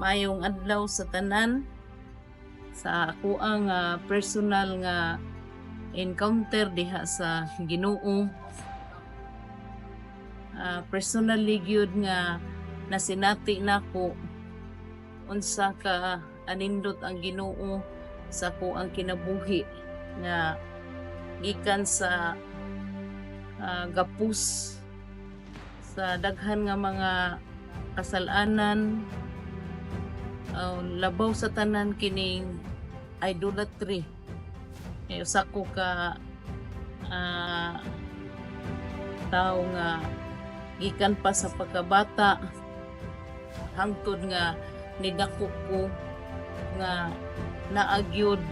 Mayong adlaw sa tanan sa ako ang personal nga encounter diha sa Ginoo. Personally gyud nga nasinati nako unsa ka anindot ang Ginoo sa ako ang kinabuhi nga gikan sa gapus sa daghan nga mga kasalanan, labaw sa tanan kining idolatry. Usa ko ka tao nga gikan pa sa pagkabata hangtod nga nidako ko nga naagyod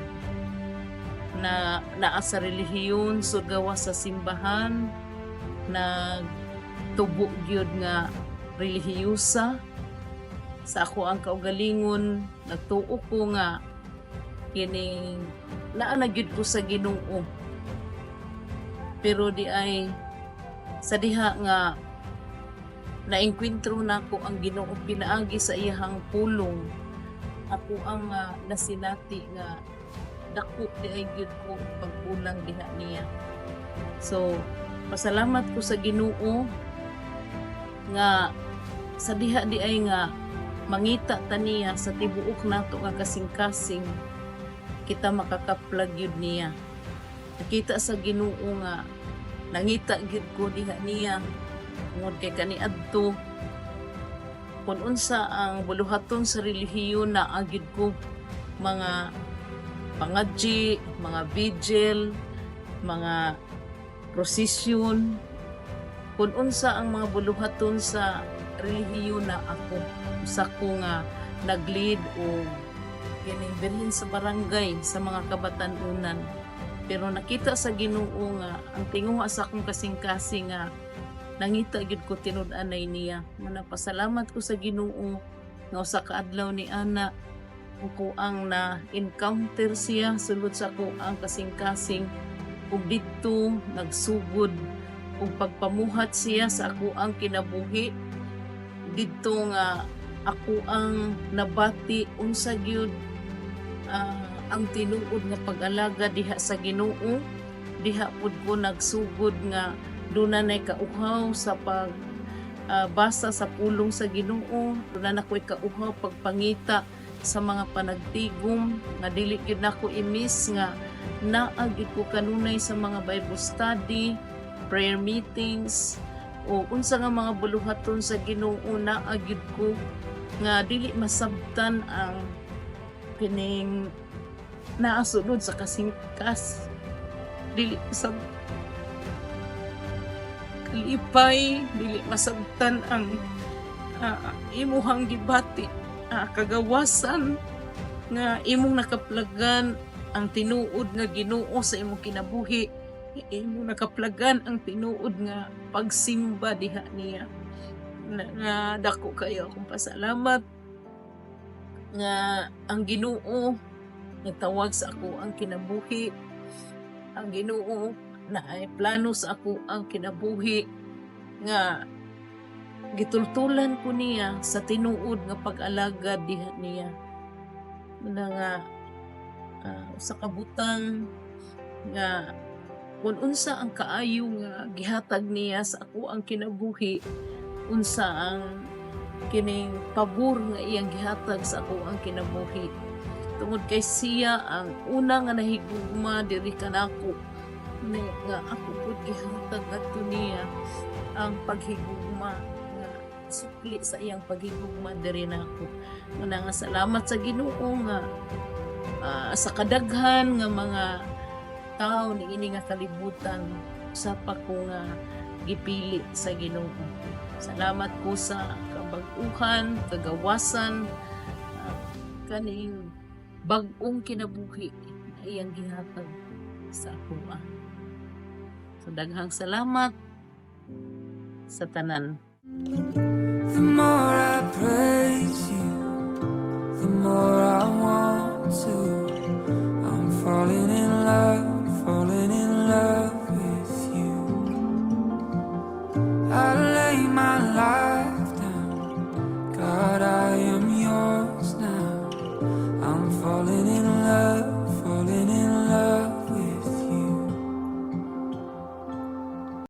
na naa sa relihiyon sud gawas sa simbahan, nagtubo gyud nga relihiyosa sa ako ang kaugalingon. Nagtuo ko nga kining naa na gyud ko sa Ginoo, pero di ay sa diha nga naengkwentro nako ang Ginoo pinaagi sa iyahang pulong. Ako ang nasinati nga dako di ay gyud ko pagpulang diha niya. So pasalamat ko sa Ginoo nga sa diha di ay nga mangita ta niya sa tibuok nato nga kasing-kasing kita makakaplag yun niya. Nakita sa Ginoo nga nangita gyud ko diha niya tungod kay kaniadto kun unsa ang buluhaton sa relihiyon na agid ko mga pangadji, mga vigil, mga prosesyon, kun unsa ang mga buluhaton sa relihiyon na ako usa ko nga naglead o kining birhen sa barangay sa mga kabatanunan. Pero nakita sa Ginoo nga ang tinguha sa akong kasing-kasing nga nangita gyud ko tinud-anay niya. Manapasalamat ko sa Ginoo nga usa ka adlaw ni ana ko ang na-encounter siya sulod sa ako ang kasing-kasing ug didto nagsugod ug pagpamuhat siya sa ako ang kinabuhi. Didto nga ako ang nabati unsa gyud ang tinuod nga pag-alaga diha sa Ginoo. Diha pud ko nagsugod nga dunay kauhaw sa pag basa sa pulong sa Ginoo. Dunay ko'y kauhaw pagpangita sa mga panagtigom nga dili gyud nako imis nga naa gyud ko kanunay sa mga Bible study, prayer meetings o unsa nga mga buluhaton sa Ginoo. Naa gyud ko nga dili masabtan ang kining naasulod sa kasingkas, dili masabtan kalipay, dili masabtan ang imuhang gibati, kagawasan nga imong nakaplagan ang tinuod nga Ginoo sa imong kinabuhi. Imong nakaplagan ang tinuod nga pagsimba diha niya. Nga dako kayo akong pasalamat nga ang Ginoo nagtawag sa ako ang kinabuhi. Ang Ginoo na ay plano sa ako ang kinabuhi nga gitultulan ko niya sa tinuod nga pag-alaga diha niya na nga sa kabutang nga kung unsa ang kaayo nga gihatag niya sa ako ang kinabuhi, unsa ang kining pabor nga iyang gihatag sa ako ang kinabuhi. Tungod kay siya ang una nga nahigugma diri kanako nga ako pud gihatag adto niya ang paghigugma nga sukli sa iyang paghigugma diri nako. Nga salamat sa Ginoo nga sa kadaghan nga mga tao niini nga kalibutan sa pa ko nga gipili sa Ginoo. Salamat ko sa kabag-uhan, kagawasan, kaning bag-ong kinabuhi na iyang gihatag sa ako. So daghang salamat sa tanan. The more I praise you, the more I